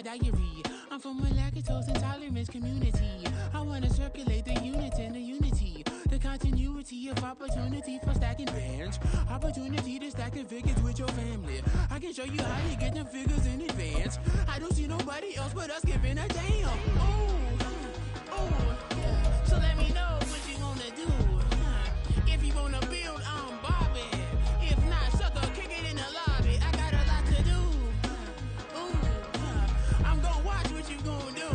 diary. I'm from a lactose intolerance community. I wanna circulate the units and the unity. The continuity of opportunity for stacking bands. Opportunity to stack the figures with your family. I can show you how to get them figures in advance. I don't see nobody else but us giving a damn. Yeah. So let me know what you wanna do. If you wanna build, I'm Bobby. If not, sucker, kick it in the lobby. I got a lot to do. I'm gonna watch what you gonna do.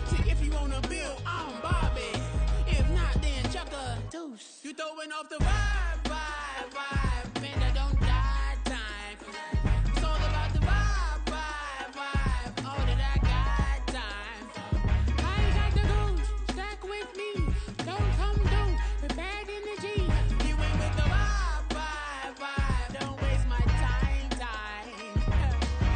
See, if you wanna build, I'm Bobby. If not, then chuck a deuce. You throwing off the vibe. Man, that don't die time. It's all about the vibe. All that I got time. I ain't got the goose. Stack with me. Don't come through with bad energy. You ain't with the vibe. Don't waste my time.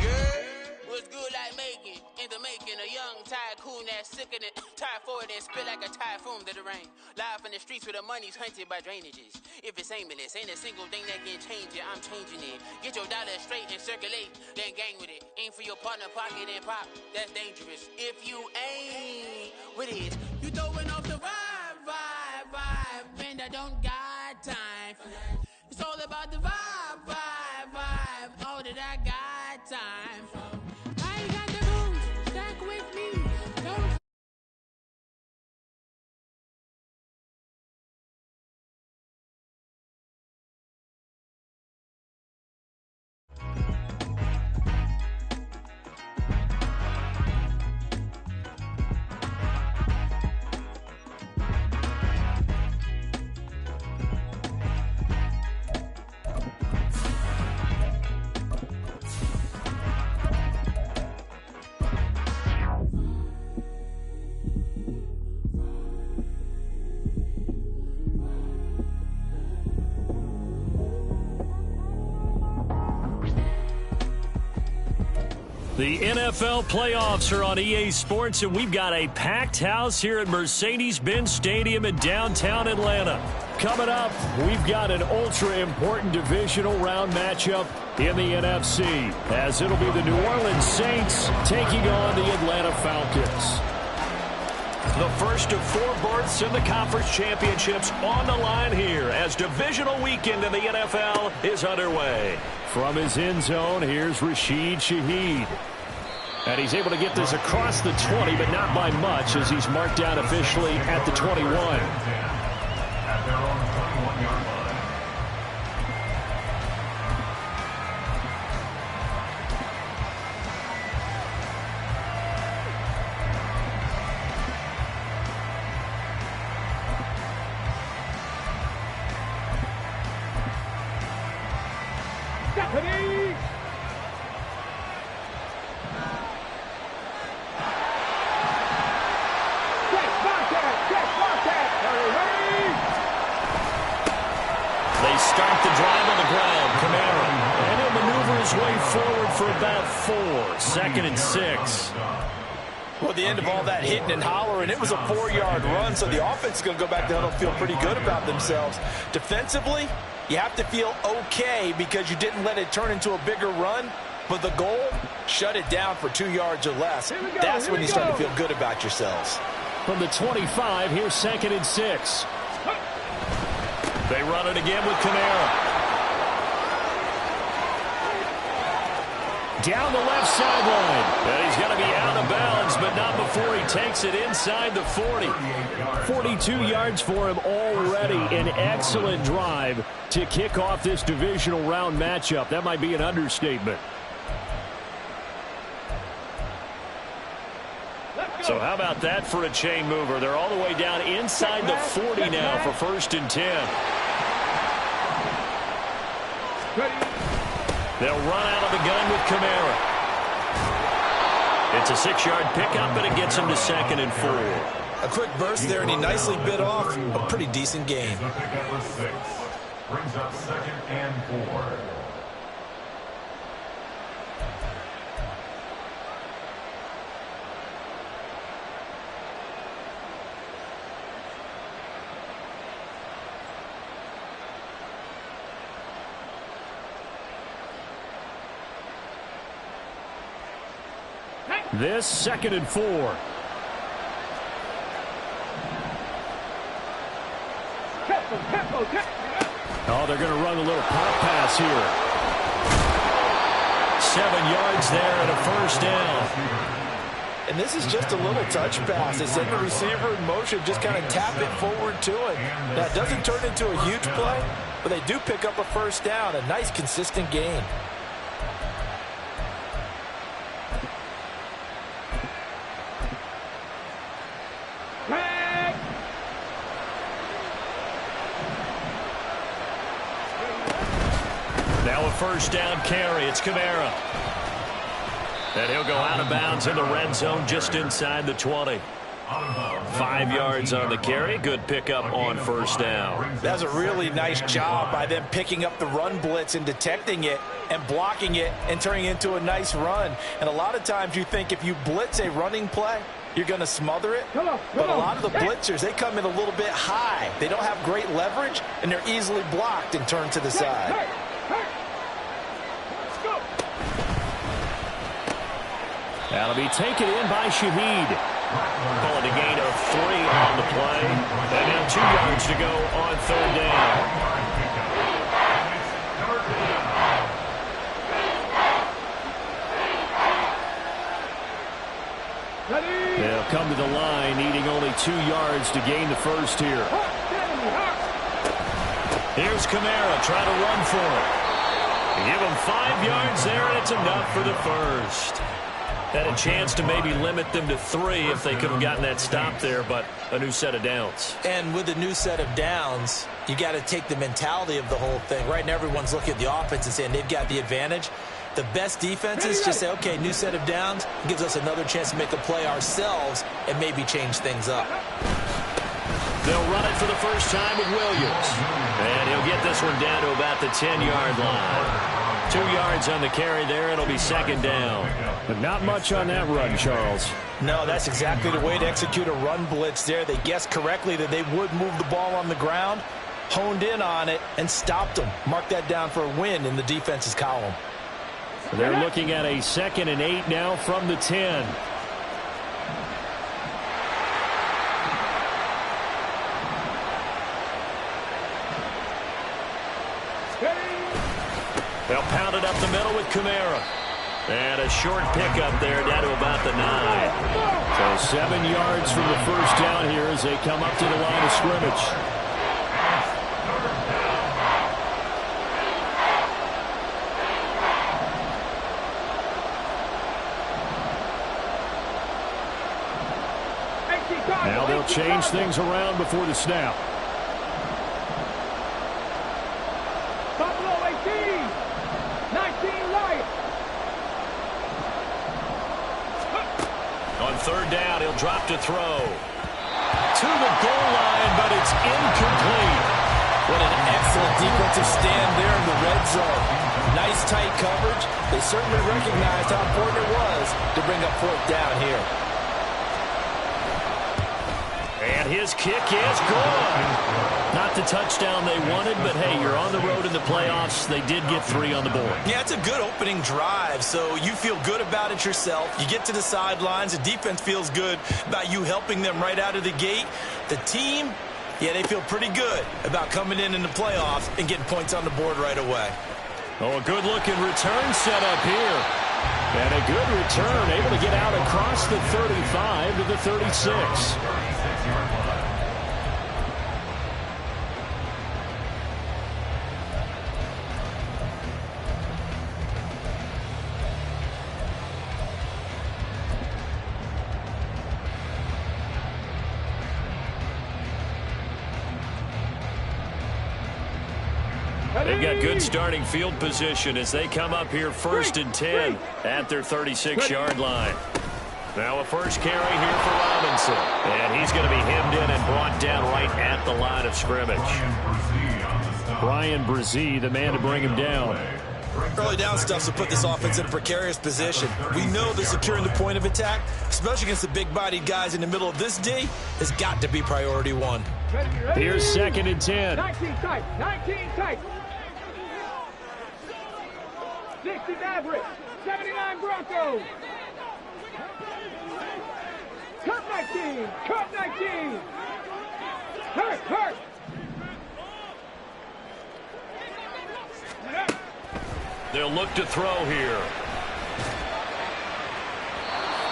Yeah, what's good like making? In the making, a young tycoon that's sicker than typhoid and spit like a typhoon to the rain. Live in the streets where the money's hunted by drainages. If it's aimless, ain't a single thing that can change it. I'm changing it. Get your dollar straight and circulate, then gang with it. Aim for your partner, pocket and pop. That's dangerous. If you ain't with it, you throwing off the vibe. Man, I don't got time for that. It's all about the vibe. All that I got time for. I ain't got the goose. Stack with me. Don't. The NFL playoffs are on EA Sports, and we've got a packed house here at Mercedes-Benz Stadium in downtown Atlanta. Coming up, we've got an ultra-important divisional round matchup in the NFC, as it'll be the New Orleans Saints taking on the Atlanta Falcons. The first of 4 berths in the conference championships on the line here as divisional weekend in the NFL is underway. From his end zone, here's Rashid Shaheed. And he's able to get this across the 20, but not by much, as he's marked down officially at the 21. At their own 21-yard line. They start the drive on the ground. Kamara. And he'll maneuver his way forward for about 4. Second and 6. Well, at the end of all that hitting and hollering, it was a 4-yard run, so the offense is going to go back to huddle, feel pretty good about themselves. Defensively, you have to feel okay because you didn't let it turn into a bigger run, but the goal, shut it down for 2 yards or less. That's when you start to feel good about yourselves. From the 25, here's second and 6. They run it again with Kamara. Down the left sideline. And he's going to be out of bounds, but not before he takes it inside the 40. 42 yards for him already. An excellent drive to kick off this divisional round matchup. That might be an understatement. So how about that for a chain mover? They're all the way down inside the 40 now for first and 10. They'll run out of the gun with Kamara. It's a 6-yard pickup, but it gets him to second and 4. A quick burst there, and he nicely bit off a pretty decent gain. The pickup was 6. Brings up second and 4. This 2nd and 4. Oh, they're going to run a little pop pass here. 7 yards there and a first down. And this is just a little touch pass. They send the receiver in motion, just kind of tap it forward to him. That doesn't turn into a huge play, but they do pick up a first down. A nice, consistent gain. Now a first down carry. It's Kamara. And he'll go out of bounds in the red zone just inside the 20. 5 yards on the carry. Good pickup on first down. That's a really nice job by them picking up the run blitz and detecting it and blocking it and turning it into a nice run. And a lot of times you think if you blitz a running play, you're going to smother it. But a lot of the blitzers, they come in a little bit high. They don't have great leverage, and they're easily blocked and turned to the side. That'll be taken in by Shaheed. Calling a gain of 3 on the play. And now 2 yards to go on third down. They'll come to the line, needing only 2 yards to gain the first here. Here's Kamara trying to run for it. Give him 5 yards there, and it's enough for the first. Had a chance to maybe limit them to 3 if they could have gotten that stop there, but a new set of downs. And with a new set of downs, you got to take the mentality of the whole thing. Right now, everyone's looking at the offense and saying they've got the advantage. The best defenses just say, okay, new set of downs gives us another chance to make a play ourselves and maybe change things up. They'll run it for the first time with Williams. And he'll get this one down to about the 10-yard line. 2 yards on the carry there. It'll be second down. But not much on that run, Charles. No, that's exactly the way to execute a run blitz there. They guessed correctly that they would move the ball on the ground, honed in on it, and stopped them. Mark that down for a win in the defense's column. They're looking at a 2nd and 8 now from the 10. They'll pound it up the middle with Kamara. And a short pickup there down to about the 9. So 7 yards from the first down here as they come up to the line of scrimmage. Now they'll change things around before the snap. On third down, he'll drop to throw. To the goal line, but it's incomplete. What an excellent defensive stand there in the red zone. Nice tight coverage. They certainly recognized how important it was to bring up fourth down here. And his kick is good. Not the touchdown they wanted, but hey, you're on the road in the playoffs. They did get 3 on the board. Yeah, it's a good opening drive, so you feel good about it yourself. You get to the sidelines. The defense feels good about you helping them right out of the gate. The team, yeah, they feel pretty good about coming in the playoffs and getting points on the board right away. Oh, a good-looking return set up here. And a good return, able to get out across the 35 to the 36. They've got good starting field position as they come up here 1st and 10 at their 36-yard line. Now a first carry here for Robinson. And he's going to be hemmed in and brought down right at the line of scrimmage. Brian Brzee, the man to bring him down. Early down stuff to put this offense in a precarious position. We know that securing the point of attack, especially against the big-bodied guys in the middle of this D, has got to be priority 1. Here's 2nd and 10. 19 tight, 19 tight. 60 Maverick, 79 Broncos. Cut 19. Cut 19. Hurt, hurt. They'll look to throw here.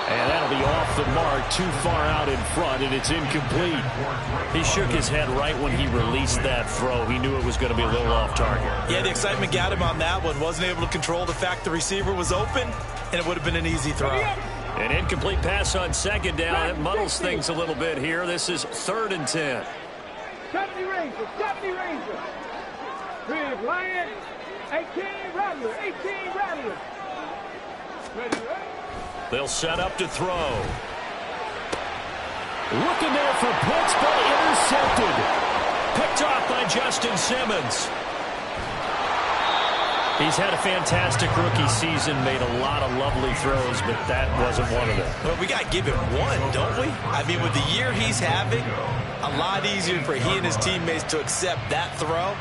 And that'll be off the mark, too far out in front, and it's incomplete. He shook his head right when he released that throw. He knew it was going to be a little off target. Yeah, the excitement got him on that one. Wasn't able to control the fact the receiver was open, and it would have been an easy throw. An incomplete pass on second down. It muddles things a little bit here. This is 3rd and 10. 70 Rangers, 70 Rangers. 3 Lions, 18 Rattlers, 18 Rattlers. Ready, ready? They'll set up to throw. Looking there for Pitts, but intercepted. Picked off by Justin Simmons. He's had a fantastic rookie season, made a lot of lovely throws, but that wasn't one of them. Well, we got to give him one, don't we? I mean, with the year he's having, a lot easier for he and his teammates to accept that throw,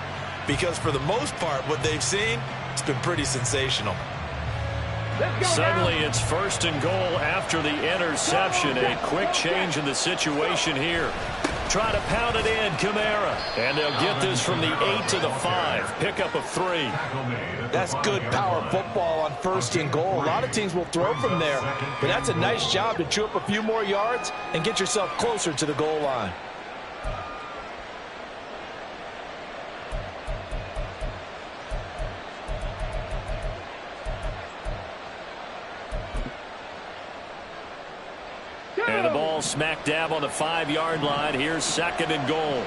because for the most part, what they've seen, it's been pretty sensational. Suddenly it's 1st and goal after the interception. A quick change in the situation here. Try to pound it in, Kamara. And they'll get this from the 8 to the 5. Pickup of 3. That's good power football on 1st and goal. A lot of teams will throw from there, but that's a nice job to chew up a few more yards and get yourself closer to the goal line. And the ball smack dab on the 5-yard line. Here's 2nd and goal.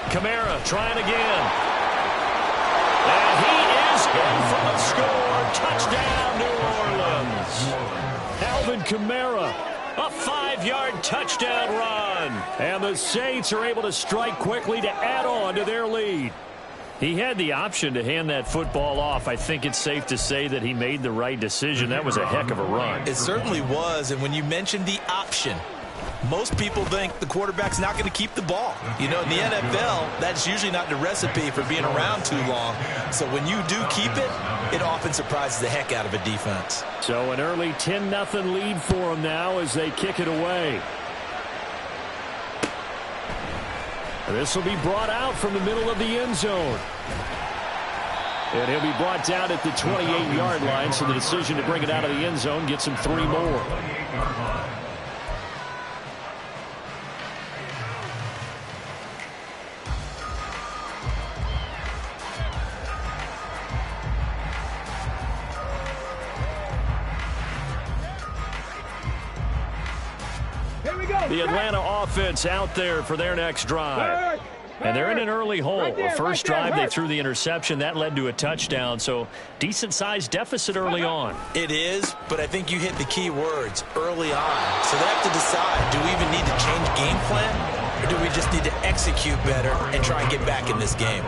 Kamara trying again. And he is in for the score. Touchdown, New Orleans. Alvin Kamara, a 5-yard touchdown run. And the Saints are able to strike quickly to add on to their lead. He had the option to hand that football off. I think it's safe to say that he made the right decision. That was a heck of a run. It certainly was. And when you mentioned the option, most people think the quarterback's not going to keep the ball. You know, in the NFL, that's usually not the recipe for being around too long. So when you do keep it, it often surprises the heck out of a defense. So an early 10-0 lead for them now as they kick it away. This will be brought out from the middle of the end zone. And he'll be brought down at the 28-yard line, so the decision to bring it out of the end zone gets him 3 more. The Atlanta offense out there for their next drive. And they're in an early hole. The first drive, they threw the interception. That led to a touchdown. So decent-sized deficit early on. It is, but I think you hit the key words, early on. So they have to decide, do we even need to change game plan? Or do we just need to execute better and try and get back in this game?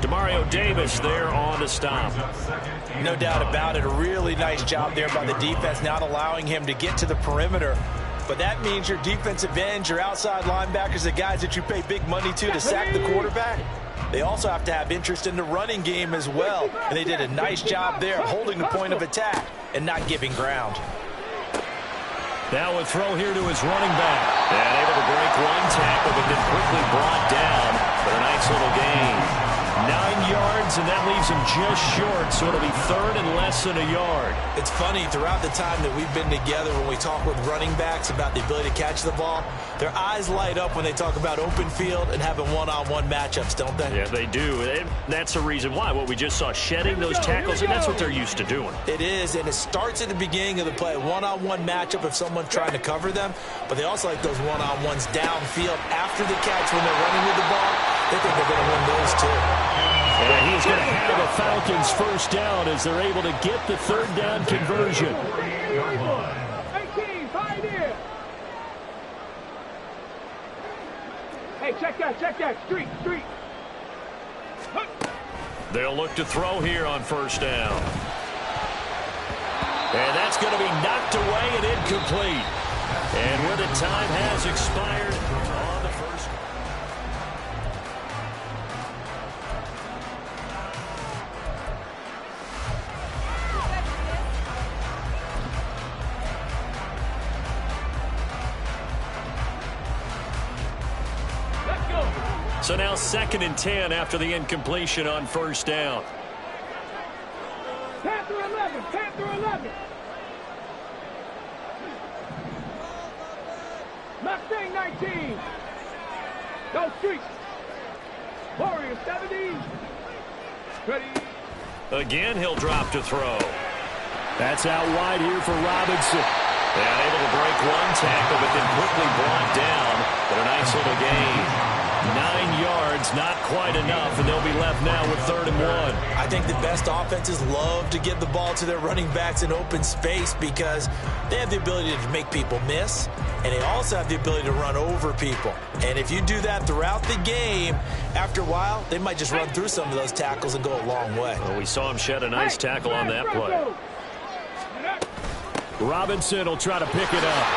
Demario Davis there on the stop. No doubt about it. A really nice job there by the defense, not allowing him to get to the perimeter. But that means your defensive ends, your outside linebackers, the guys that you pay big money to sack the quarterback, they also have to have interest in the running game as well. And they did a nice job there holding the point of attack and not giving ground. Now a throw here to his running back. And able to break one tackle, but then quickly brought down for a nice little gain. 9 yards, and that leaves him just short, so it'll be 3rd and less than a yard. It's funny, throughout the time that we've been together, when we talk with running backs about the ability to catch the ball, their eyes light up when they talk about open field and having one-on-one matchups, don't they? Yeah, they do. And that's the reason why. What we just saw, shedding those tackles, and that's what they're used to doing. It is, and it starts at the beginning of the play, one-on-one matchup if someone's trying to cover them, but they also like those one-on-ones downfield after the catch when they're running with the ball. They think they're going to win those too. And he's going to have the Falcons first down as they're able to get the 3rd down conversion. 18, 5 here. Hey, check that. Street. They'll look to throw here on 1st down. And that's going to be knocked away and incomplete. And where the time has expired on the first. So now 2nd and 10 after the incompletion on first down. Panther 11, Panther 11. Mustang 19. Go street. Warrior 70. Ready. Again, he'll drop to throw. That's out wide here for Robinson. And able to break one tackle, but then quickly brought down. But a nice little gain. 9 yards, not quite enough, and they'll be left now with 3rd and 1. I think the best offenses love to give the ball to their running backs in open space because they have the ability to make people miss, and they also have the ability to run over people. And if you do that throughout the game, after a while, they might just run through some of those tackles and go a long way. Well, we saw him shed a nice tackle on that play. Robinson will try to pick it up.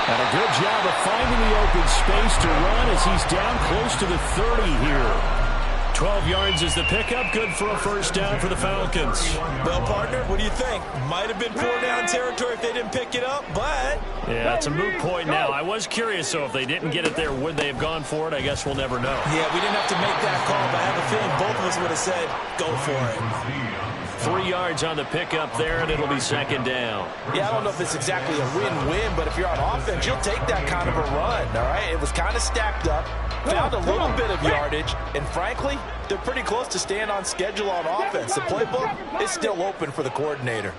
And a good job of finding the open space to run as he's down close to the 30 here. 12 yards is the pickup. Good for a first down for the Falcons. Well, partner, what do you think? Might have been 4-down territory if they didn't pick it up, but... Yeah, it's a moot point now. I was curious, so if they didn't get it there, would they have gone for it? I guess we'll never know. Yeah, we didn't have to make that call, but I have a feeling both of us would have said, go for it. 3 yards on the pickup there, and it'll be 2nd down. Yeah, I don't know if it's exactly a win-win, but if you're on offense, you'll take that kind of a run, all right? It was kind of stacked up, found a little bit of yardage, and frankly, they're pretty close to staying on schedule on offense. The playbook is still open for the coordinator.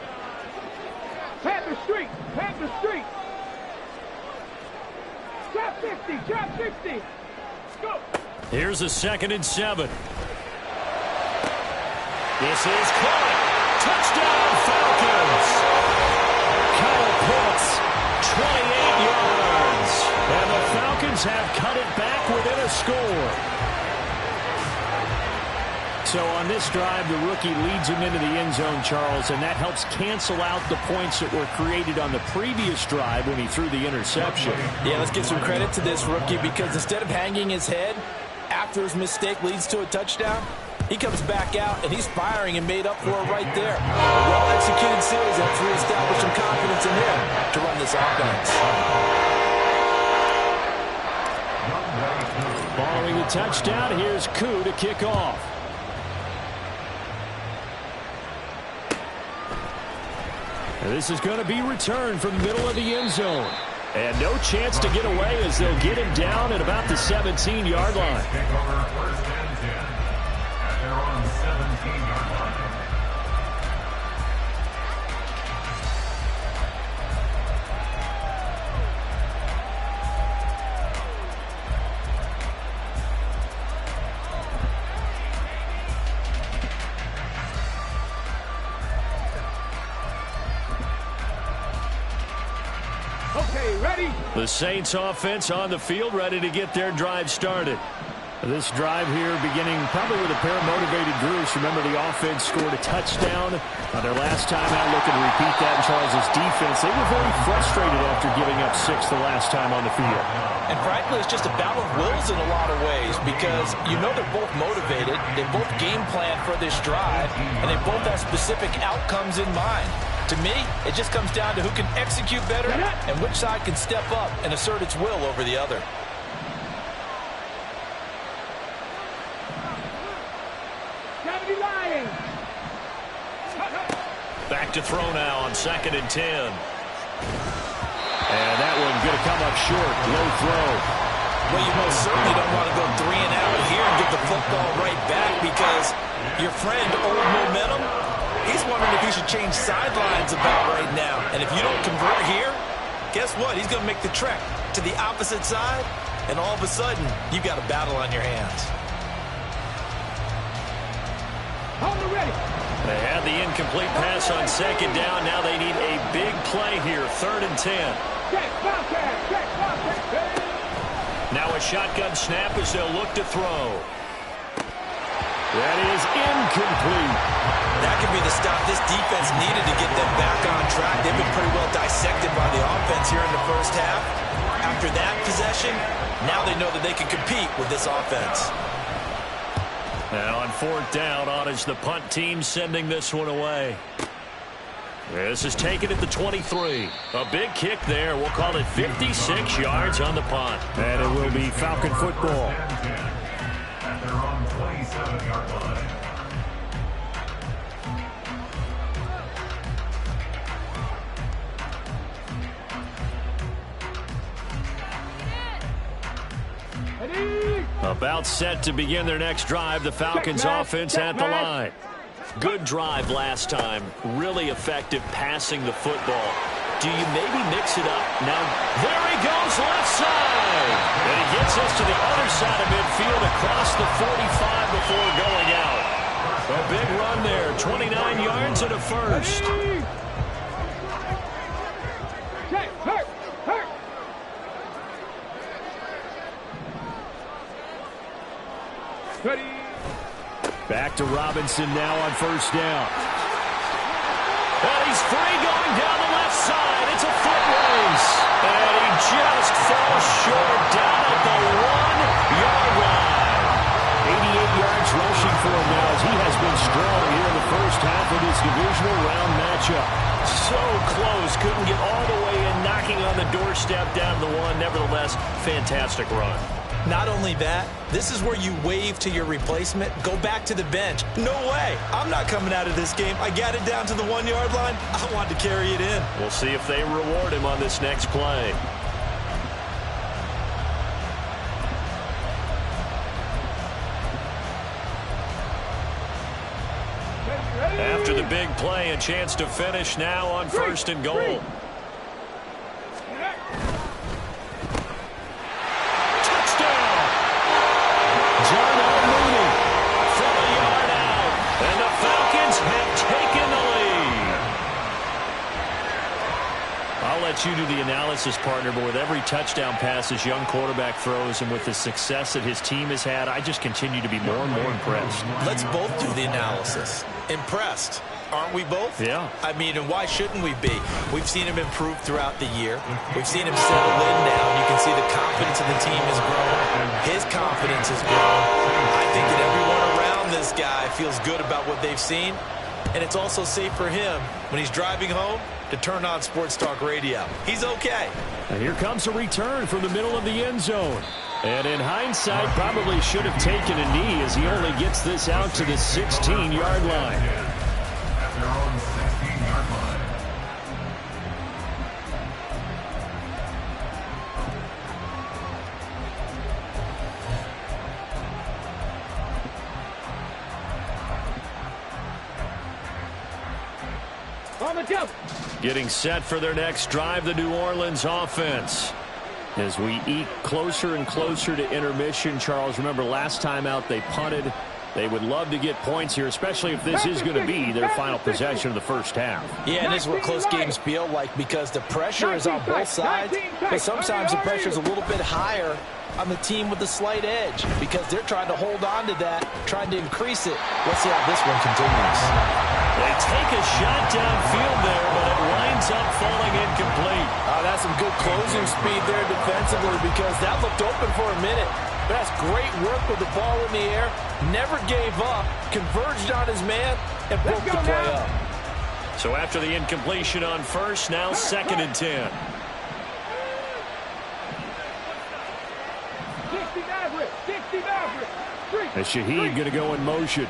Panther Street, Panther Street. Drop 50, drop 50. Go. Here's a 2nd and 7. This is caught. Touchdown, Falcons. Kyle Pitts, 28 yards. And the Falcons have cut it back within a score. So on this drive, the rookie leads him into the end zone, Charles, and that helps cancel out the points that were created on the previous drive when he threw the interception. Yeah, let's give some credit to this rookie because instead of hanging his head after his mistake leads to a touchdown, he comes back out, and he's firing and made up for it right there. A well-executed series that's reestablished some confidence in him to run this offense. Following the touchdown, here's Koo to kick off. And this is going to be returned from the middle of the end zone. And no chance to get away as they'll get him down at about the 17-yard line. Okay, ready? The Saints offense on the field, ready to get their drive started. This drive here beginning probably with a pair of motivated groups. Remember, the offense scored a touchdown on their last time out. Looking to repeat that in Charles's defense. They were very frustrated after giving up 6 the last time on the field. And frankly, it's just a battle of wills in a lot of ways because you know they're both motivated. They both game plan for this drive, and they both have specific outcomes in mind. To me, it just comes down to who can execute better and which side can step up and assert its will over the other. Back to throw now on 2nd and 10. And that one going to come up short. Low throw. Well, you most certainly don't want to go 3 and out here and get the football right back because your friend, Old Momentum, he's wondering if he should change sidelines about right now. And if you don't convert here, guess what? He's going to make the trek to the opposite side, and all of a sudden, you've got a battle on your hands. Hold it ready. They had the incomplete pass on 2nd down. Now they need a big play here. 3rd and 10. Now a shotgun snap as they'll look to throw. That is incomplete. That could be the stop this defense needed to get them back on track. They've been pretty well dissected by the offense here in the first half. After that possession, now they know that they can compete with this offense. Now on 4th down, on is the punt team sending this one away. This is taken at the 23. A big kick there. We'll call it 56 yards on the punt. And it will be Falcon football. At their own 27-yard line. About set to begin their next drive. The Falcons offense at the line. Good drive last time. Really effective passing the football. Do you maybe mix it up? Now, there he goes, left side. And he gets us to the other side of midfield across the 45 before going out. A big run there, 29 yards and a first. Back to Robinson now on first down. And he's free going down the left side. It's a foot race. And he just falls short down at the 1-yard line. 88 yards rushing for him now as he has been strong here in the first half of this divisional round matchup. So close. Couldn't get all the way in, knocking on the doorstep down to the 1. Nevertheless, fantastic run. Not only that, this is where you wave to your replacement, go back to the bench. No way. I'm not coming out of this game. I got it down to the 1-yard line. I wanted to carry it in. We'll see if they reward him on this next play. After the big play, a chance to finish now on first and goal. You do the analysis, partner, but with every touchdown pass this young quarterback throws and with the success that his team has had, I just continue to be more and more impressed. Let's both do the analysis. Impressed, aren't we both? Yeah. I mean, and why shouldn't we be? We've seen him improve throughout the year. We've seen him settle in now. You can see the confidence of the team has grown. His confidence has grown. I think that everyone around this guy feels good about what they've seen. And it's also safe for him when he's driving home to turn on Sports Talk Radio. He's okay. And here comes a return from the middle of the end zone. And in hindsight, probably should have taken a knee as he only gets this out to the 16-yard line. At their own 16-yard line. Getting set for their next drive, the New Orleans offense. As we eke closer and closer to intermission, Charles, remember last time out they punted. They would love to get points here, especially if this is going to be their final possession of the first half. Yeah, and this is what close games feel like because the pressure is on both sides, but sometimes the pressure is a little bit higher on the team with the slight edge because they're trying to hold on to that, trying to increase it. Let's see how this one continues. They take a shot downfield there, but it winds up falling incomplete. That's some good closing speed there defensively because that looked open for a minute. That's great work with the ball in the air. Never gave up, converged on his man, and broke the play up. So after the incompletion on first, now 2nd and 10. And Shaheed going to go in motion.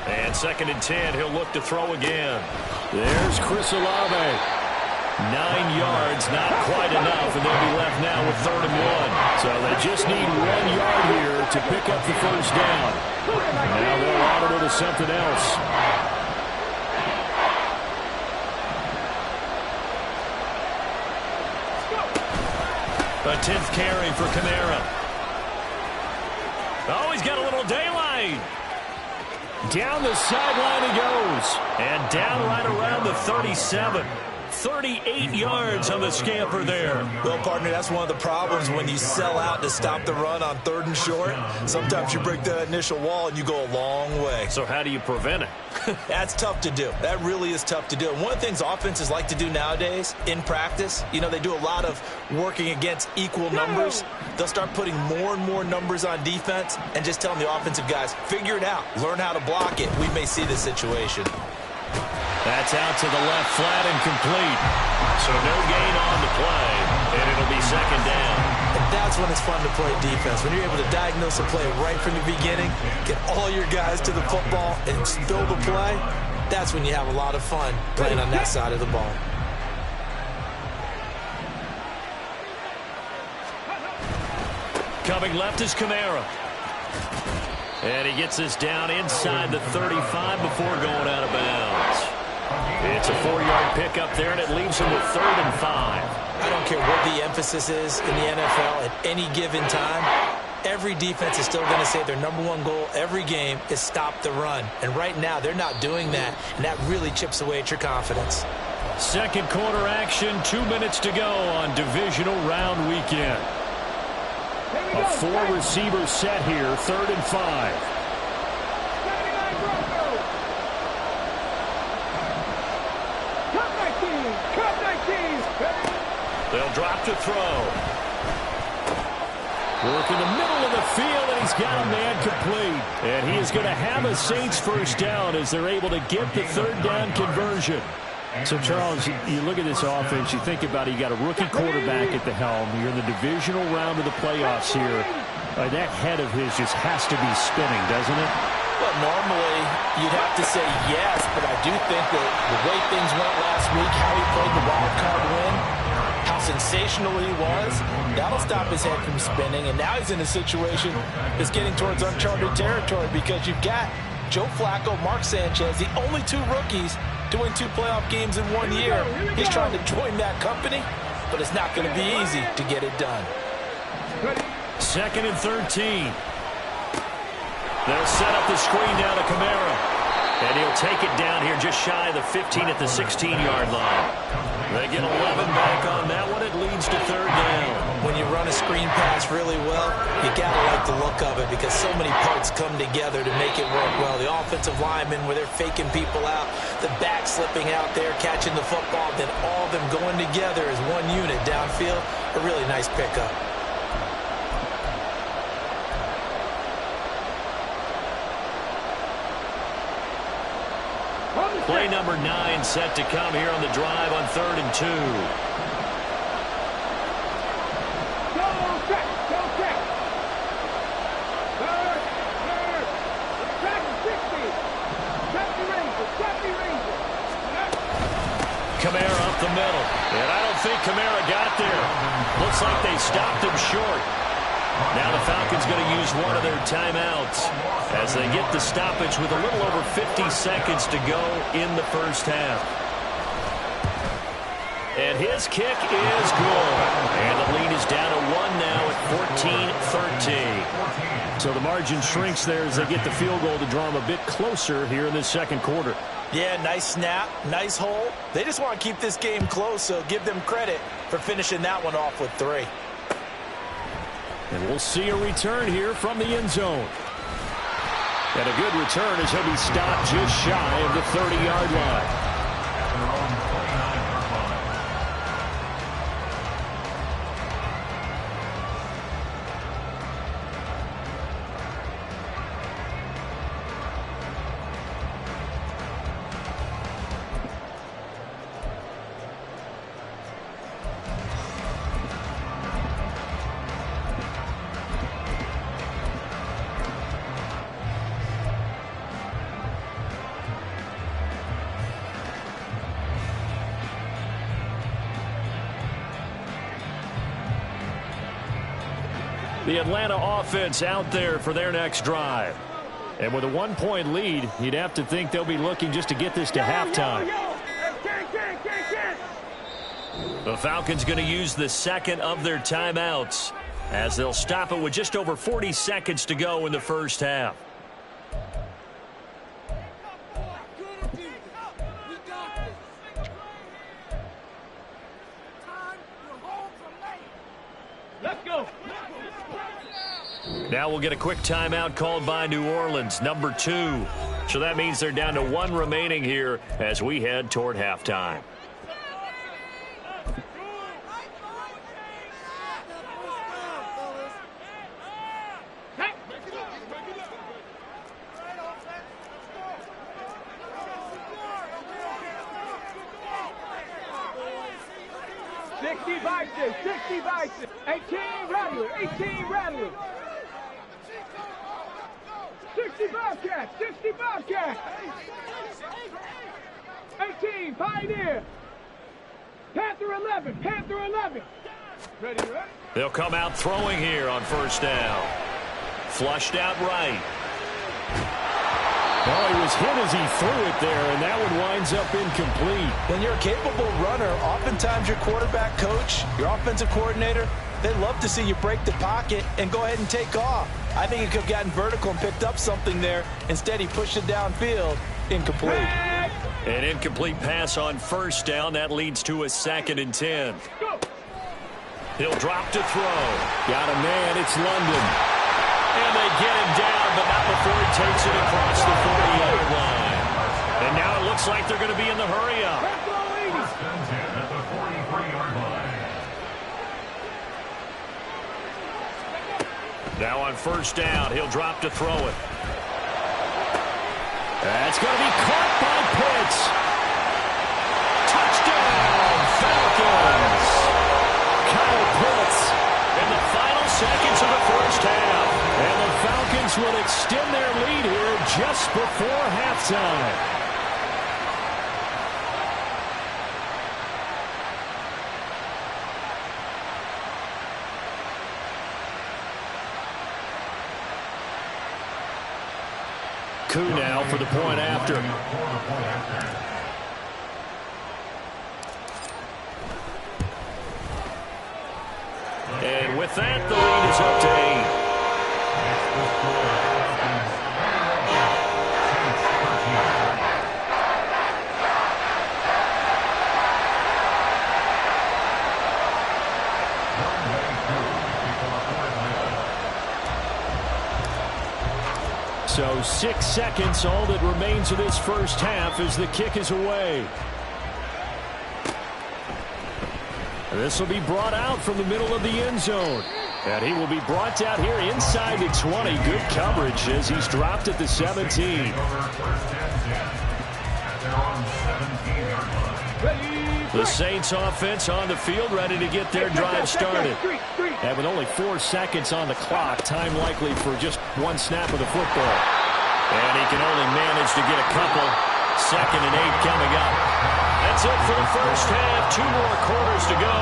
And 2nd and 10, he'll look to throw again. There's Chris Olave. 9 yards, not quite enough, and they'll be left now with 3rd and 1. So they just need 1 yard here to pick up the first down. Now they'll audible to something else. A 10th carry for Kamara. Oh, he's got a little daylight. Down the sideline he goes. And down right around the 37. 38 yards on the scamper there. Well, partner, that's one of the problems when you sell out to stop the run on 3rd and short. Sometimes you break the initial wall and you go a long way. So how do you prevent it? That's tough to do. That really is tough to do. And one of the things offenses like to do nowadays in practice, you know, they do a lot of working against equal numbers. They'll start putting more and more numbers on defense and just telling the offensive guys, figure it out. Learn how to block it. We may see this situation. That's out to the left, flat and complete. So no gain on the play, and it'll be second down. And that's when it's fun to play defense. When you're able to diagnose a play right from the beginning, get all your guys to the football, and spill the play, that's when you have a lot of fun playing on that side of the ball. Coming left is Kamara. And he gets this down inside the 35 before going out of bounds. It's a 4-yard pickup there, and it leaves him with 3rd and 5. I don't care what the emphasis is in the NFL at any given time. Every defense is still going to say their #1 goal every game is stop the run. And right now, they're not doing that, and that really chips away at your confidence. Second quarter action, 2 minutes to go on Divisional round weekend. A 4-receiver set here, 3rd and 5. They'll drop to throw. Work in the middle of the field, and he's got a man complete. And he is going to have a Saints first down as they're able to get the 3rd down conversion. So, Charles, you look at this offense, you think about it, you got a rookie quarterback at the helm. You're in the divisional round of the playoffs here. That head of his just has to be spinning, doesn't it? Well, normally you'd have to say yes, but I do think that the way things went last week, how he played the wild card win, how sensational he was, that'll stop his head from spinning. And now he's in a situation that's getting towards uncharted territory because you've got Joe Flacco, Mark Sanchez, the only 2 rookies to win 2 playoff games in 1 year. He's trying to join that company, but it's not going to be easy to get it done. 2nd and 13. They'll set up the screen down to Kamara. And he'll take it down here just shy of the 15 at the 16-yard line. They get 11 back on that one. It leads to 3rd down. When you run a screen pass really well, you got to like the look of it because so many parts come together to make it work well. The offensive linemen where they're faking people out, the back slipping out there, catching the football, then all of them going together as one unit downfield. A really nice pickup. Play number 9 set to come here on the drive on 3rd and 2. Kamara up the middle. And I don't think Kamara got there. Looks like they stopped him short. Now the Falcons going to use one of their timeouts as they get the stoppage with a little over 50 seconds to go in the first half. And his kick is good. And the lead is down to 1 now at 14-13. So the margin shrinks there as they get the field goal to draw them a bit closer here in this second quarter. Yeah, nice snap, nice hole. They just want to keep this game close, so give them credit for finishing that one off with 3. And we'll see a return here from the end zone. And a good return as he'll be stopped just shy of the 30-yard line. The Atlanta offense out there for their next drive. And with a 1-point lead, you'd have to think they'll be looking just to get this to halftime. The Falcons going to use the second of their timeouts as they'll stop it with just over 40 seconds to go in the first half. Now we'll get a quick timeout called by New Orleans, number 2. So that means they're down to 1 remaining here as we head toward halftime. 60 Vices, 60 Vices. 18 Rattler, 18 Rattler. 60 Bobcats, 60 Bobcats. 18 Pioneer. Panther 11, Panther 11. Ready, ready? They'll come out throwing here on first down. Flushed out right. Well, he was hit as he threw it there, and that one winds up incomplete. When you're a capable runner, oftentimes your quarterback coach, your offensive coordinator, they love to see you break the pocket and go ahead and take off. I think he could have gotten vertical and picked up something there. Instead, he pushed it downfield. Incomplete. An incomplete pass on first down. That leads to a 2nd and 10. He'll drop to throw. Got a man. It's London. And they get him down, but not before he takes it across the 40-yard line. And now it looks like they're going to be in the hurry-up. First and 10 at the 43-yard line. Now on first down, he'll drop to throw it. That's going to be caught by Pitts. Touchdown, Falcons. Kyle Pitts in the final seconds of the first half. And the Falcons will extend their lead here just before halftime. Coup now for the point after. And with that, the lead is up to 8. So 6 seconds, all that remains of this first half as the kick is away. This will be brought out from the middle of the end zone. And he will be brought out here inside the 20. Good coverage as he's dropped at the 17. The Saints offense on the field, ready to get their drive started. And with only 4 seconds on the clock, time likely for just one snap of the football. And he can only manage to get a couple. 2nd and 8 coming up. That's it for the first half. 2 more quarters to go.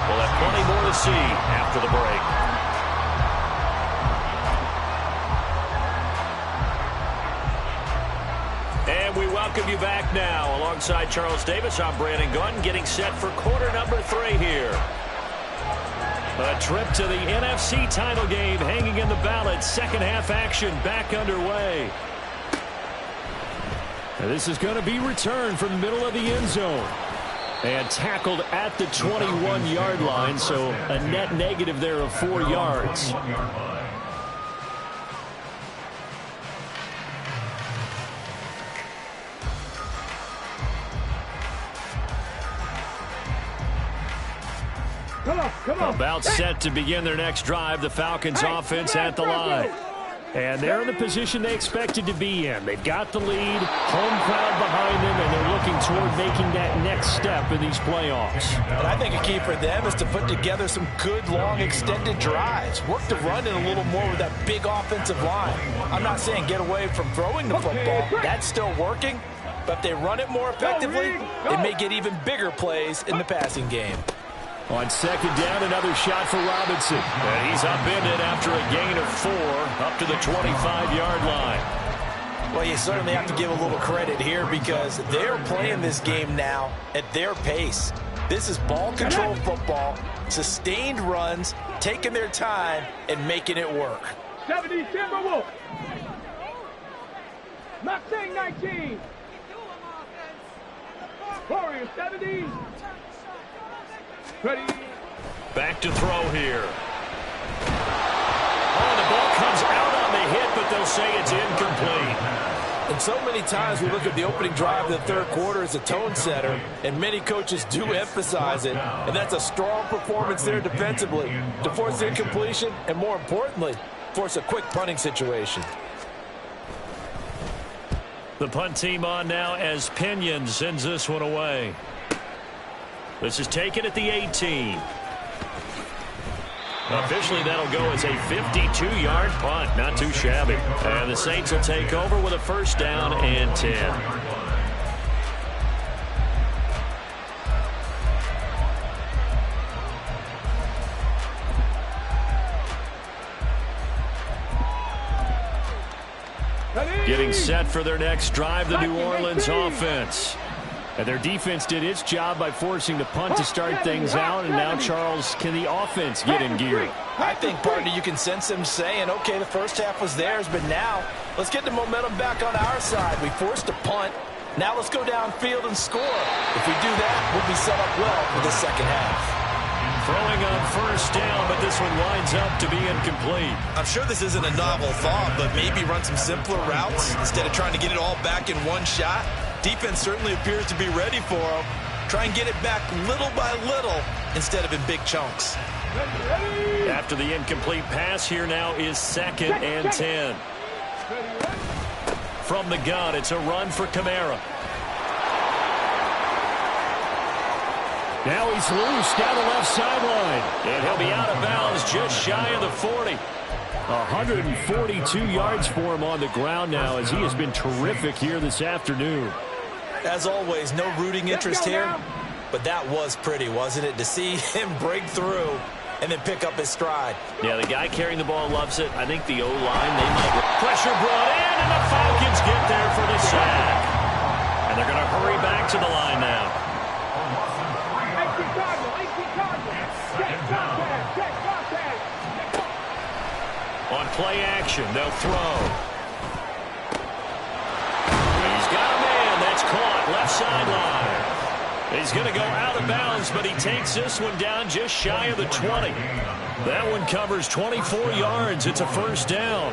We'll have plenty more to see after the break. And we welcome you back now. Alongside Charles Davis, I'm Brandon Gunn, getting set for quarter number 3 here. A trip to the NFC title game hanging in the balance. Second half action back underway. And this is going to be returned from the middle of the end zone. And tackled at the 21-yard line, so a net negative there of 4 yards. Come on. About set to begin their next drive. The Falcons offense at the line. And they're in the position they expected to be in. They've got the lead, home crowd behind them, and they're looking toward making that next step in these playoffs. And I think a key for them is to put together some good, long, extended drives. Work the run in a little more with that big offensive line. I'm not saying get away from throwing the football. That's still working. But if they run it more effectively, they may get even bigger plays in the passing game. On second down, another shot for Robinson. And he's upended after a gain of 4 up to the 25-yard line. Well, you certainly have to give a little credit here because they're playing this game now at their pace. This is ball control football, sustained runs, taking their time, and making it work. 70 Timberwolf. Mustang 19. Warriors 70. Ready. Back to throw here. Oh, the ball comes out on the hit, but they'll say it's incomplete. And so many times we look at the opening drive of the third quarter as a tone setter, and many coaches do emphasize it. And that's a strong performance there defensively to force incompletion and, more importantly, force a quick punting situation. The punt team on now as Pinion sends this one away. This is taken at the 18. Officially, that'll go as a 52-yard punt. Not too shabby. And the Saints will take over with a first down and 10. Getting set for their next drive, the New Orleans offense. And their defense did its job by forcing the punt to start things out, and now, Charles, can the offense get in gear? I think, partner, you can sense them saying, okay, the first half was theirs, but now let's get the momentum back on our side. We forced a punt. Now let's go downfield and score. If we do that, we'll be set up well for the second half. Throwing on first down, but this one winds up to be incomplete. I'm sure this isn't a novel thought, but maybe run some simpler routes instead of trying to get it all back in one shot. Defense certainly appears to be ready for him. Try and get it back little by little instead of in big chunks. After the incomplete pass, here now is 2nd and 10. From the gun, it's a run for Kamara. Now he's loose down the left sideline. And he'll be out of bounds just shy of the 40. 142 yards for him on the ground now, as he has been terrific here this afternoon. As always, no rooting interest here, but that was pretty, wasn't it? To see him break through and then pick up his stride. Yeah, the guy carrying the ball loves it. I think the O-line, they might. Pressure brought in, and the Falcons get there for the sack. And they're going to hurry back to the line now. On play action, they'll throw. He's got a man. That's caught left sideline. He's going to go out of bounds, but he takes this one down just shy of the 20. That one covers 24 yards. It's a first down.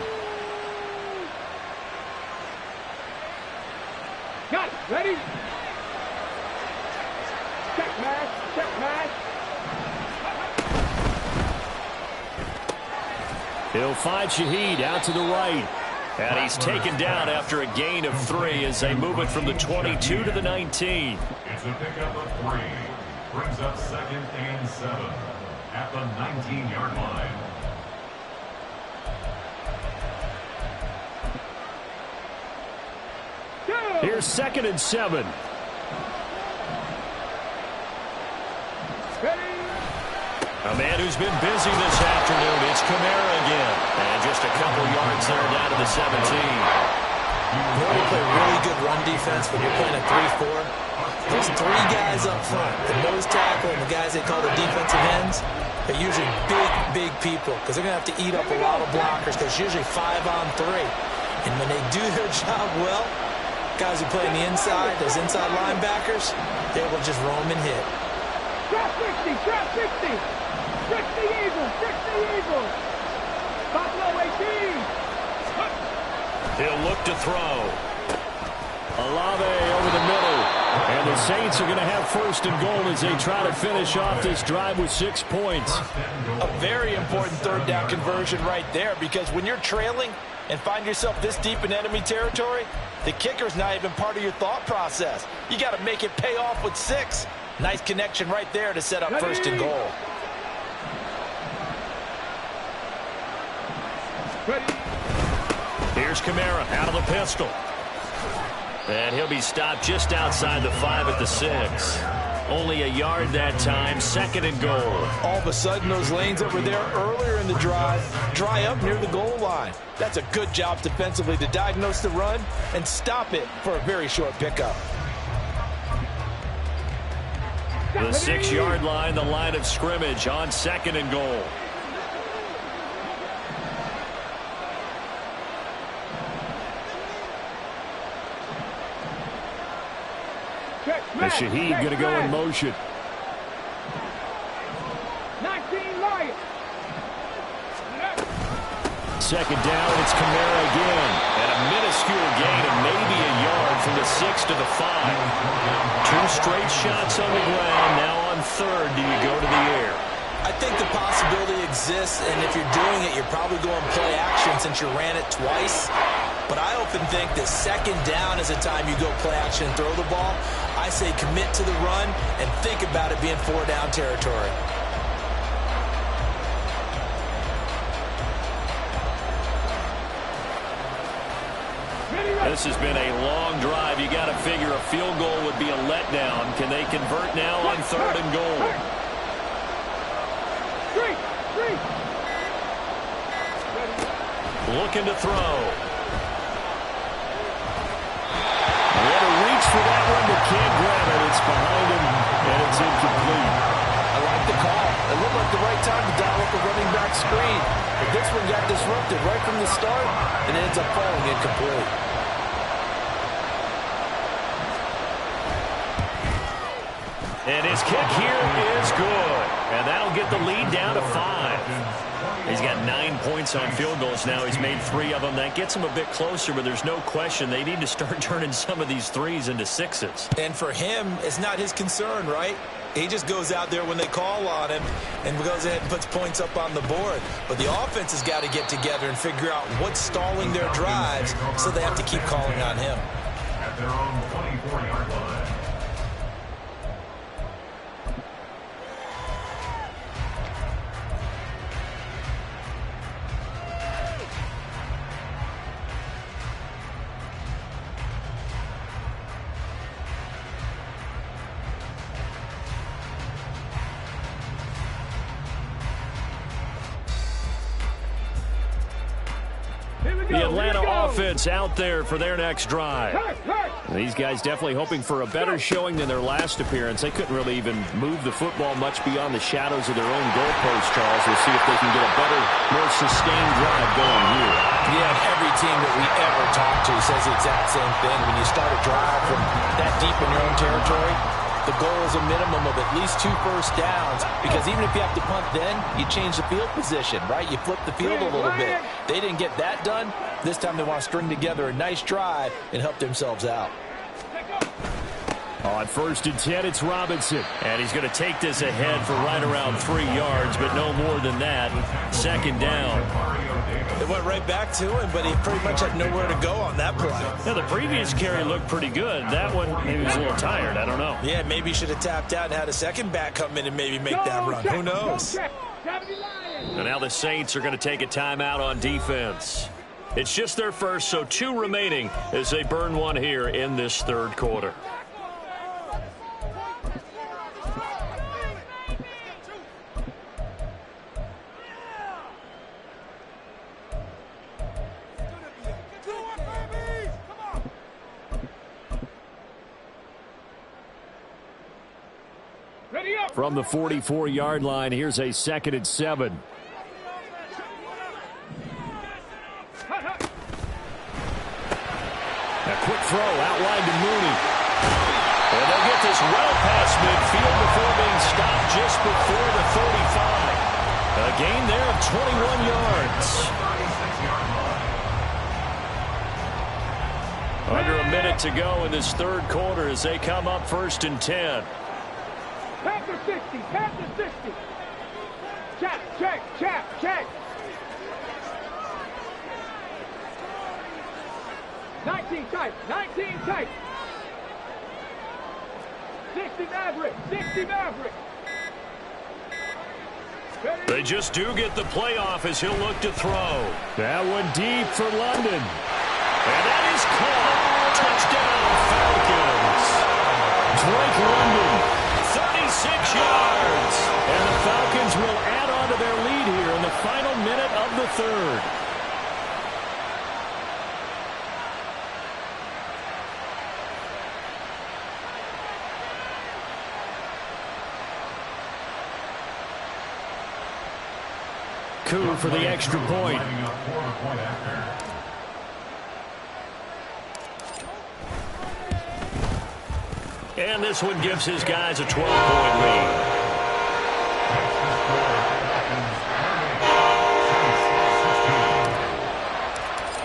Got it. Ready? Check match. Check match. He'll find Shaheed out to the right. And he's taken down after a gain of 3 as they move it from the 22 to the 19. It's a pickup of 3. Brings up 2nd and 7 at the 19-yard line. Here's 2nd and 7. A man who's been busy this afternoon. It's Kamara again. And just a couple yards there down to the 17. You want to play really good run defense when you're playing a 3-4. Those 3 guys up front, the nose tackle and the guys they call the defensive ends, they're usually big people because they're going to have to eat up a lot of blockers because it's usually 5-on-3. And when they do their job well, guys who play on the inside, those inside linebackers, they will just roam and hit. Trap 60, trap 60. 60 Eagles, 60 Eagles. Buffalo 18. He'll look to throw. Olave over the middle. And the Saints are going to have 1st and goal as they try to finish off this drive with 6 points. A very important 3rd down conversion right there because when you're trailing and find yourself this deep in enemy territory, the kicker's not even part of your thought process. You got to make it pay off with 6. Nice connection right there to set up 1st and goal. Here's Kamara out of the pistol. And he'll be stopped just outside the 5 at the 6. Only a yard that time, 2nd and goal. All of a sudden, those lanes that were there earlier in the drive dry up near the goal line. That's a good job defensively to diagnose the run and stop it for a very short pickup. The 6-yard line, the line of scrimmage on 2nd and goal. The Shaheed going to go in motion. 19 Lions. 2nd down, it's Kamara again. And a minuscule gain of maybe a yard from the 6 to the 5. 2 straight shots on the ground. Now on 3rd, do you go to the air? I think the possibility exists, and if you're doing it, you're probably going play action since you ran it twice. But I often think that 2nd down is a time you go play action and throw the ball. I say commit to the run and think think about it being 4-down territory. This has been a long drive. You got to figure a field goal would be a letdown. Can they convert now on 3rd and goal? Looking to throw. What a reach for that one, but can't grab it. It's behind him, and it's incomplete. I like the call. It looked like the right time to dial up a running back screen. But this one got disrupted right from the start and ends up falling incomplete. And his kick here is good. And that'll get the lead down to 5. He's got 9 points on field goals now. He's made 3 of them. That gets him a bit closer, but there's no question they need to start turning some of these 3s into 6s. And for him, it's not his concern, right? He just goes out there when they call on him and goes ahead and puts points up on the board. But the offense has got to get together and figure out what's stalling their drives, so they have to keep calling on him. At their own 24-yard line. The Atlanta offense out there for their next drive. These guys definitely hoping for a better showing than their last appearance. They couldn't really even move the football much beyond the shadows of their own goalpost, Charles. We'll see if they can get a better, more sustained drive going here. Yeah, every team that we ever talk to says the exact same thing. When you start a drive from that deep in your own territory, the goal is a minimum of at least 2 first downs, because even if you have to punt then, you change the field position, right? You flip the field a little bit. They didn't get that done. This time they want to string together a nice drive and help themselves out. On 1st and 10, it's Robinson. And he's going to take this ahead for right around 3 yards, but no more than that. 2nd down. It went right back to him, but he pretty much had nowhere to go on that play. Now, the previous carry looked pretty good. That one, maybe he was a little tired. I don't know. Yeah, maybe he should have tapped out and had a second back come in and maybe make that run. Who knows? And now the Saints are going to take a timeout on defense. It's just their first, so 2 remaining as they burn one here in this 3rd quarter. From the 44-yard line, here's a 2nd and 7. A quick throw outlined to Mooney. And they'll get this well past midfield before being stopped just before the 35. A gain there of 21 yards. Under a minute to go in this 3rd quarter as they come up 1st and 10. Pass to 60, pass to 60. Check. 19 tight. 60 Maverick. They just do get the playoff as he'll look to throw. That one deep for London. And that is caught. Touchdown, Falcons. Drake London, 36 yards. And the Falcons will add on to their lead here in the final minute of the 3rd. Coup for the extra point. And this one gives his guys a 12-point lead.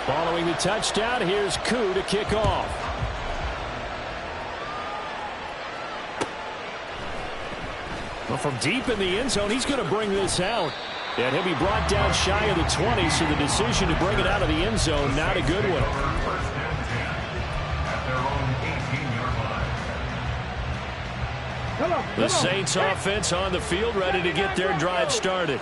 Following the touchdown, here's Coup to kick off. Well, from deep in the end zone, he's going to bring this out. And he'll be brought down shy of the 20, so the decision to bring it out of the end zone, not a good one. First and 10 at their own 18-yard line. 19 The Saints offense on the field, ready to get their drive started.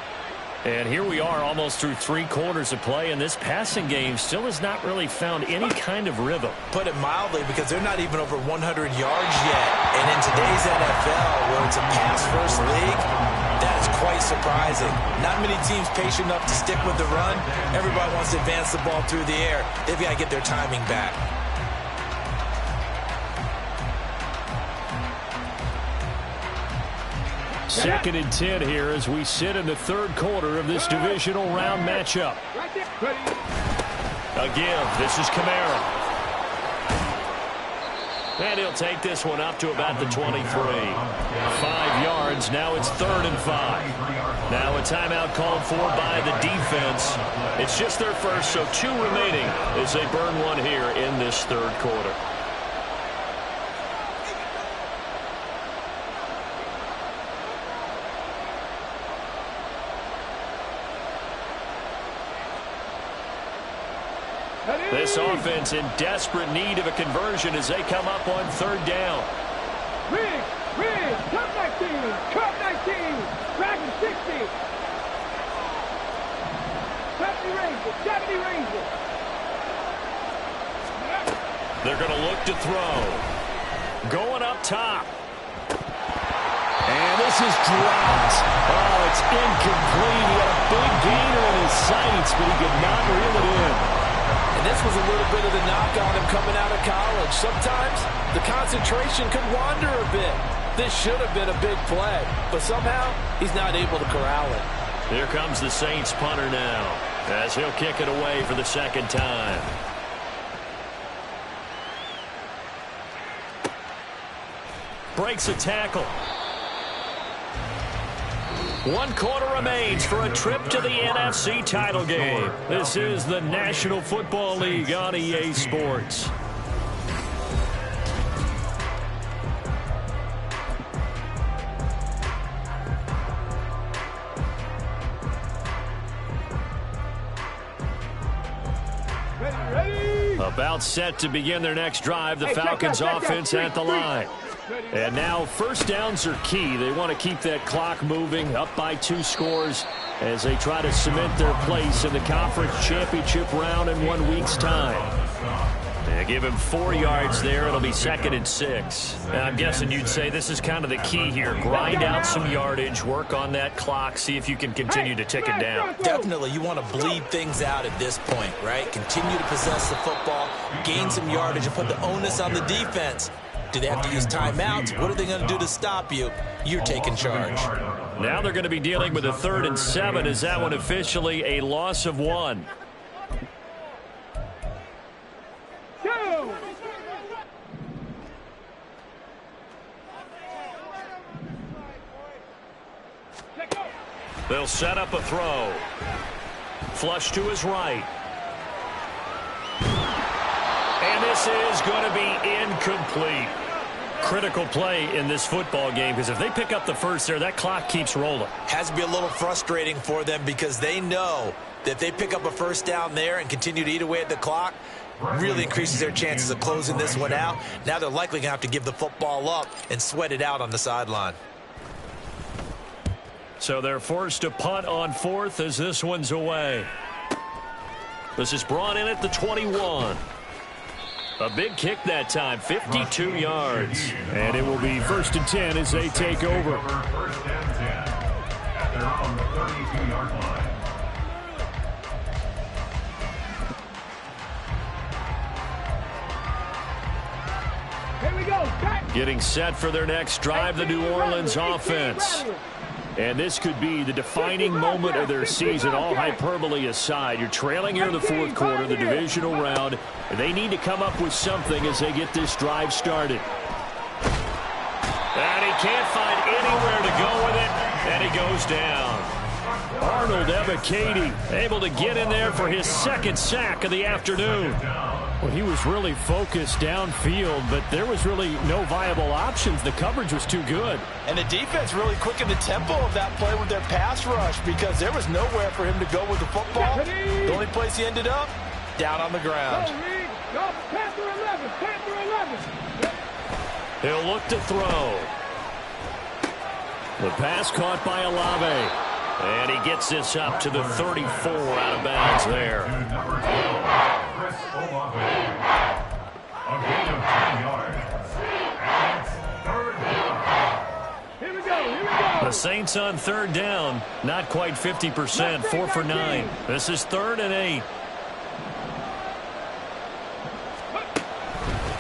And here we are almost through 3 quarters of play, and this passing game still has not really found any kind of rhythm. Put it mildly, because they're not even over 100 yards yet. And in today's NFL, where it's a pass-first league, that is quite surprising. Not many teams patient enough to stick with the run. Everybody wants to advance the ball through the air. They've got to get their timing back. Second and 10 here as we sit in the 3rd quarter of this divisional round matchup. A give. This is Kamara. And he'll take this one up to about the 23. 5 yards. Now it's 3rd and 5. Now a timeout called for by the defense. It's just their first, so 2 remaining as they burn one here in this 3rd quarter. This offense in desperate need of a conversion as they come up on 3rd down. Cup 19, Dragon 60. 70 Rangers, 70 Rangers. They're going to look to throw. Going up top. And this is dropped. Oh, it's incomplete. He had a big gainer in his sights, but he could not reel it in. And this was a little bit of the knock on him coming out of college. Sometimes the concentration could wander a bit. This should have been a big play, but somehow he's not able to corral it. Here comes the Saints punter now as he'll kick it away for the 2nd time. Breaks a tackle. 1 quarter remains for a trip to the NFC title game. This is the National Football League on EA Sports. About set to begin their next drive. The Falcons offense at the line. And now 1st downs are key. They want to keep that clock moving, up by 2 scores as they try to cement their place in the conference championship round in 1 week's time. They give him 4 yards there. It'll be 2nd and 6. And I'm guessing you'd say this is kind of the key here. Grind out some yardage, work on that clock, see if you can continue to tick it down. Definitely, you want to bleed things out at this point, right? Continue to possess the football, gain some yardage, and put the onus on the defense. Do they have to use timeouts? What are they going to do to stop you? You're taking charge. Now they're going to be dealing with a 3rd and 7. Is that one officially a loss of 1? They'll set up a throw. Flush to his right. And this is going to be incomplete. Critical play in this football game, because if they pick up the 1st there, that clock keeps rolling. Has to be a little frustrating for them because they know that if they pick up a 1st down there and continue to eat away at the clock, really increases their chances of closing this one out. Now they're likely going to have to give the football up and sweat it out on the sideline. So they're forced to punt on 4th as this one's away. This is brought in at the 21. A big kick that time, 52 yards. And it will be 1st and 10 as they take over. 1st and 10 at their own 32-yard line. Here we go. Getting set for their next drive, the New Orleans offense. And this could be the defining moment of their season, all hyperbole aside. You're trailing here in the 4th quarter, the divisional round. And they need to come up with something as they get this drive started. And he can't find anywhere to go with it, and he goes down. Arnold Ebiketie able to get in there for his 2nd sack of the afternoon. Well, he was really focused downfield, but there was really no viable options. The coverage was too good. And the defense really quickened the tempo of that play with their pass rush because there was nowhere for him to go with the football. The only place he ended up, down on the ground. Panther 11. He'll look to throw. The pass caught by Olave. And he gets this up to the 34 out of bounds there. Number 12, Chris Olave. A gain of 10 yards. And it's third down. Here we go. The Saints on third down. Not quite 50%. 4 for 9. This is 3rd and 8.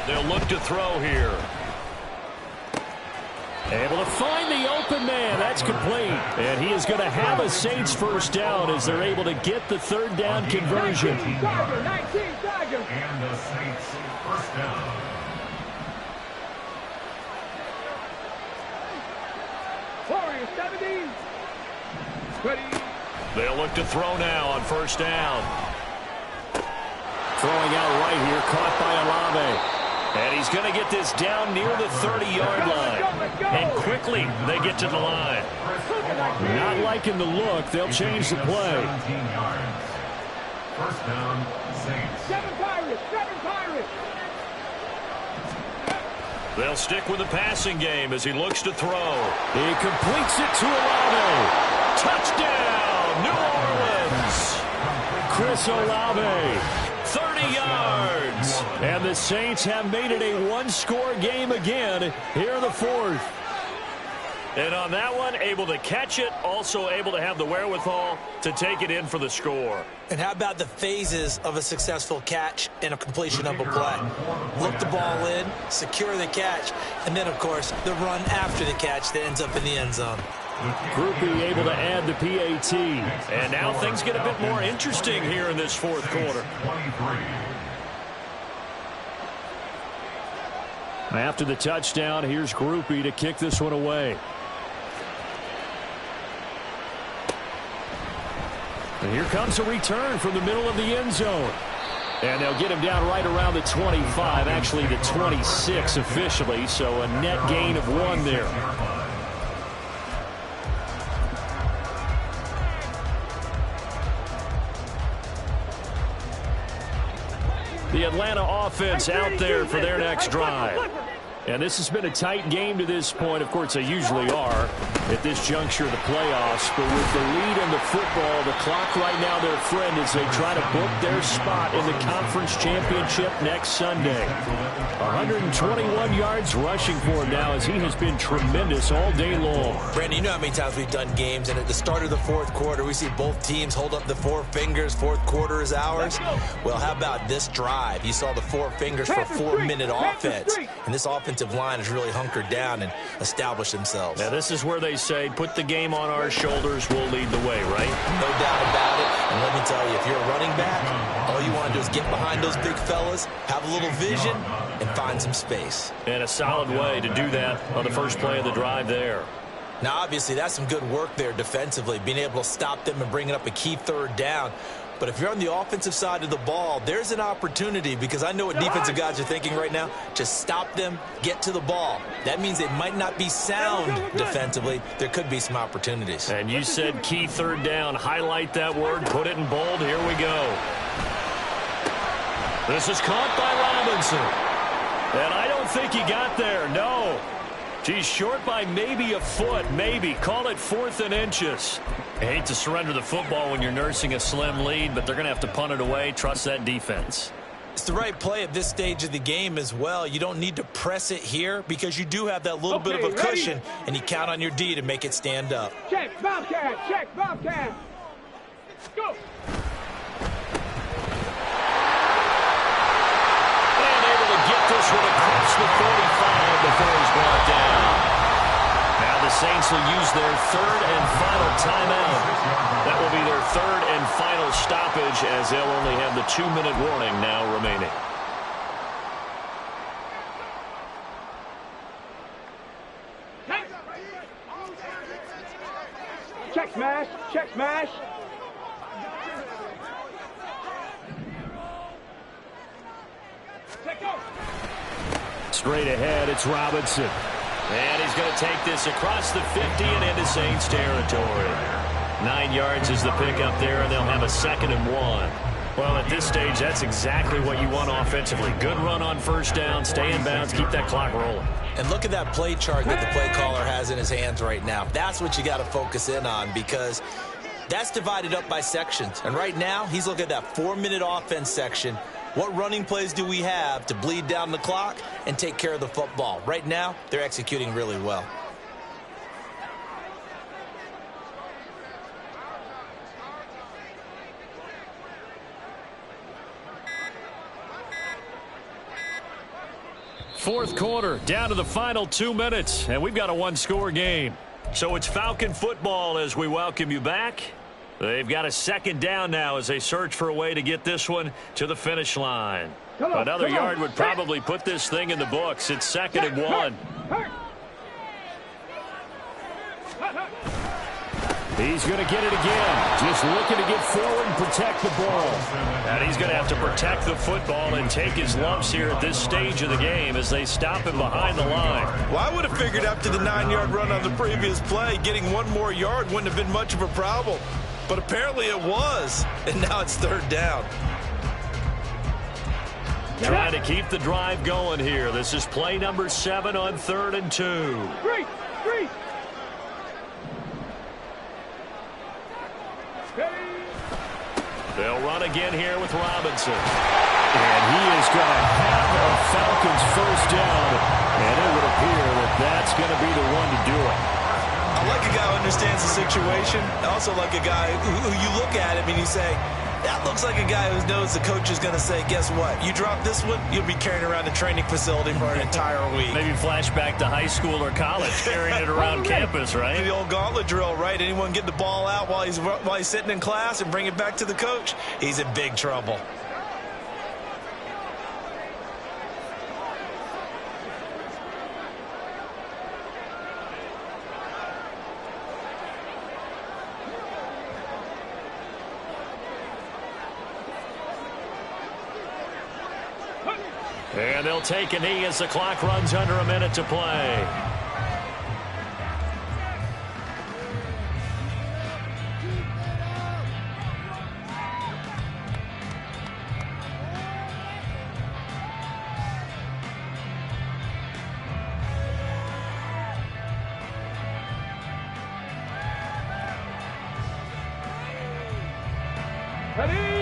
They'll look to throw here. Able to find the open man. That's complete. And he is going to have a Saints first down as they're able to get the third down conversion. 19 Tiger. And the Saints first down. Warriors 70. Ready. They'll look to throw now on first down. Throwing out right here, caught by Olave. And he's going to get this down near the 30-yard line. And quickly, they get to the line. Not liking the look. They'll change the play. 17 yards. First down, Saints. 7 Pirates. They'll stick with the passing game as he looks to throw. He completes it to Olave. Touchdown, New Orleans. Chris Olave. 30 yards. And the Saints have made it a one-score game again here in the 4th. And on that one, able to catch it, also able to have the wherewithal to take it in for the score. And how about the phases of a successful catch and a completion of a play? Look the ball in, secure the catch, and then, of course, the run after the catch that ends up in the end zone. Groupie able to add the PAT. And now things get a bit more interesting here in this 4th quarter. 23. After the touchdown, here's Groupie to kick this one away. And here comes a return from the middle of the end zone. And they'll get him down right around the 25, actually the 26 officially, so a net gain of 1 there. The Atlanta offense out there for their next drive. And this has been a tight game to this point. Of course, they usually are at this juncture of the playoffs. But with the lead in the football, the clock right now their friend as they try to book their spot in the conference championship next Sunday. 121 yards rushing for him now as he has been tremendous all day long. Brandon, you know how many times we've done games, and at the start of the 4th quarter, we see both teams hold up the 4 fingers. 4th quarter is ours. Well, how about this drive? You saw the 4 fingers for a 4-minute offense. And this offensive line has really hunkered down and established themselves. Now, this is where they say, put the game on our shoulders, we'll lead the way, right? No doubt about it. And let me tell you, if you're a running back, all you want to do is get behind those big fellas, have a little vision, and find some space. And a solid way to do that on the first play of the drive there. Now, obviously, that's some good work there defensively, being able to stop them and bringing up a key 3rd down. But if you're on the offensive side of the ball, there's an opportunity, because I know what defensive guys are thinking right now. Just stop them, get to the ball. That means they might not be sound defensively. There could be some opportunities. And you said key 3rd down. Highlight that word, put it in bold. Here we go. This is caught by Robinson. And I don't think he got there, no. He's short by maybe a foot, maybe. Call it 4th and inches. I hate to surrender the football when you're nursing a slim lead, but they're going to have to punt it away. Trust that defense. It's the right play at this stage of the game as well. You don't need to press it here because you do have that little bit of a cushion, and you count on your D to make it stand up. Check Bobcat. Go. And able to get this one across the 45 before he's brought down. Now the Saints will use their 3rd and final timeout. That will be their 3rd and final stoppage as they'll only have the 2-minute warning now remaining. Check smash. Straight ahead, it's Robinson. And he's going to take this across the 50 and into Saints territory. 9 yards is the pickup there, and they'll have a 2nd and 1. Well, at this stage, that's exactly what you want offensively. Good run on first down, stay in bounds, keep that clock rolling. And look at that play chart that the play caller has in his hands right now. That's what you got to focus in on, because that's divided up by sections. And right now, he's looking at that 4-minute offense section. What running plays do we have to bleed down the clock and take care of the football? Right now, they're executing really well. Fourth quarter, down to the final 2 minutes, and we've got a one-score game. So it's Falcon football as we welcome you back. They've got a second down now as they search for a way to get this one to the finish line. Another yard would probably put this thing in the books. It's 2nd and 1. He's going to get it again. Just looking to get forward and protect the ball. And he's going to have to protect the football and take his lumps here at this stage of the game as they stop him behind the line. Well, I would have figured after the 9-yard run on the previous play, getting one more yard wouldn't have been much of a problem. But apparently it was, and now it's 3rd down. Trying to keep the drive going here. This is play number 7 on 3rd and 2. Three. They'll run again here with Robinson. And he is going to have a Falcons first down. And it would appear that that's going to be the one to do it. I like a guy who understands the situation. I also like a guy who you look at him and you say, that looks like a guy who knows the coach is going to say, guess what? You drop this one, you'll be carrying around the training facility for an entire week. Maybe flashback to high school or college, carrying it around campus, right? The old gauntlet drill, right? Anyone get the ball out while he's sitting in class and bring it back to the coach? He's in big trouble. And they'll take a knee as the clock runs under a minute to play. Ready?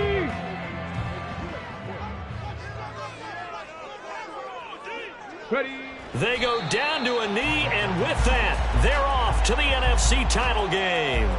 Ready. They go down to a knee, and with that, they're off to the NFC title game.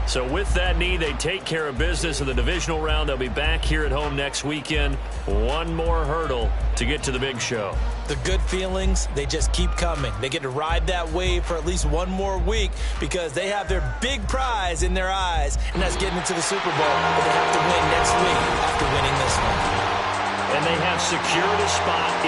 So with that knee, they take care of business in the divisional round. They'll be back here at home next weekend. One more hurdle to get to the big show. The good feelings, they just keep coming. They get to ride that wave for at least one more week because they have their big prize in their eyes, and that's getting into the Super Bowl. But they have to win next week after winning this one. And they have secured a spot